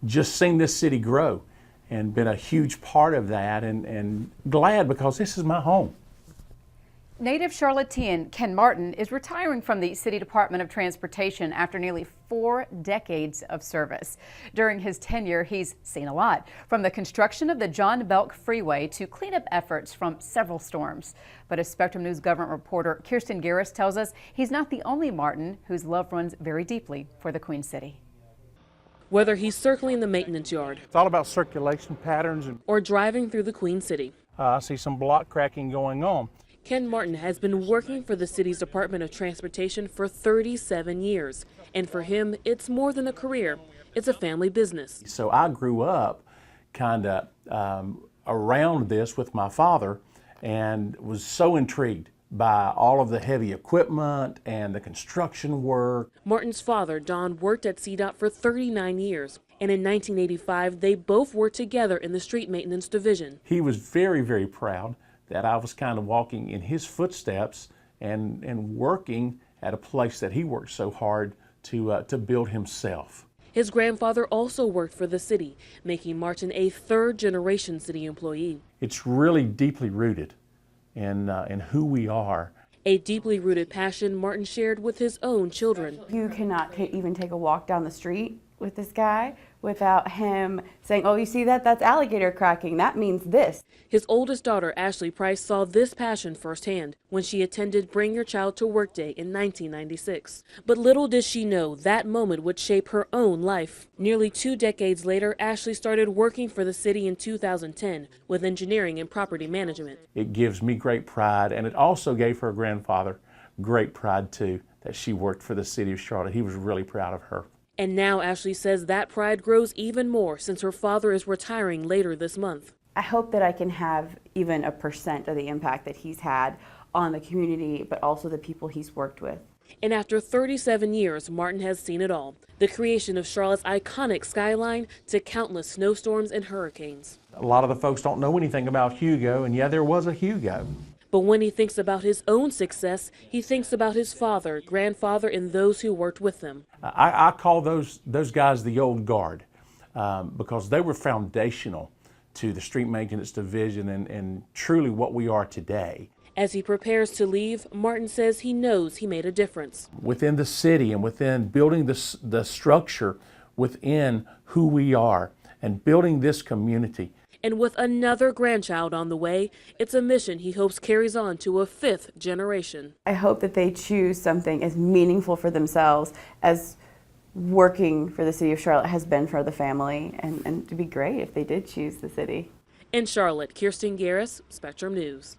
just seen this city grow and been a huge part of that, and glad because this is my home. Native Charlottean Ken Martin is retiring from the City Department of Transportation after nearly 4 decades of service. During his tenure, he's seen a lot, from the construction of the John Belk Freeway to cleanup efforts from several storms. But as Spectrum News government reporter Kirsten Garris tells us, he's not the only Martin whose love runs very deeply for the Queen City. Whether he's circling the maintenance yard, It's all about circulation patterns, and or driving through the Queen City, I see some block cracking going on. Ken Martin has been working for the city's Department of Transportation for 37 years. And for him, it's more than a career. It's a family business. So I grew up kind of around this with my father and was so intrigued by all of the heavy equipment and the construction work. Martin's father, Don, worked at CDOT for 39 years. And in 1985, they both worked together in the street maintenance division. He was very, very proud that I was kind of walking in his footsteps and working at a place that he worked so hard to build himself. His grandfather also worked for the city, making Martin a third-generation city employee. It's really deeply rooted in who we are. A deeply rooted passion Martin shared with his own children. You cannot even take a walk down the street with this guy without him saying, "Oh, you see that? That's alligator cracking. That means this." His oldest daughter, Ashley Price, saw this passion firsthand when she attended Bring Your Child to Work Day in 1996. But little did she know that moment would shape her own life. Nearly 2 decades later, Ashley started working for the city in 2010 with engineering and property management. It gives me great pride, and it also gave her grandfather great pride too, that she worked for the city of Charlotte. He was really proud of her. And now Ashley says that pride grows even more since her father is retiring later this month. I hope that I can have even a % of the impact that he's had on the community, but also the people he's worked with. And after 37 years, Martin has seen it all. The creation of Charlotte's iconic skyline to countless snowstorms and hurricanes. A lot of the folks don't know anything about Hugo, and yeah, there was a Hugo. But when he thinks about his own success, he thinks about his father, grandfather, and those who worked with them. I call those guys the old guard because they were foundational to the street maintenance division and truly what we are today. As he prepares to leave, Martin says he knows he made a difference. Within the city and within building the structure within who we are and building this community. And with another grandchild on the way, it's a mission he hopes carries on to a 5th generation. I hope that they choose something as meaningful for themselves as working for the city of Charlotte has been for the family, and it'd be great if they did choose the city. In Charlotte, Kirsten Garris, Spectrum News.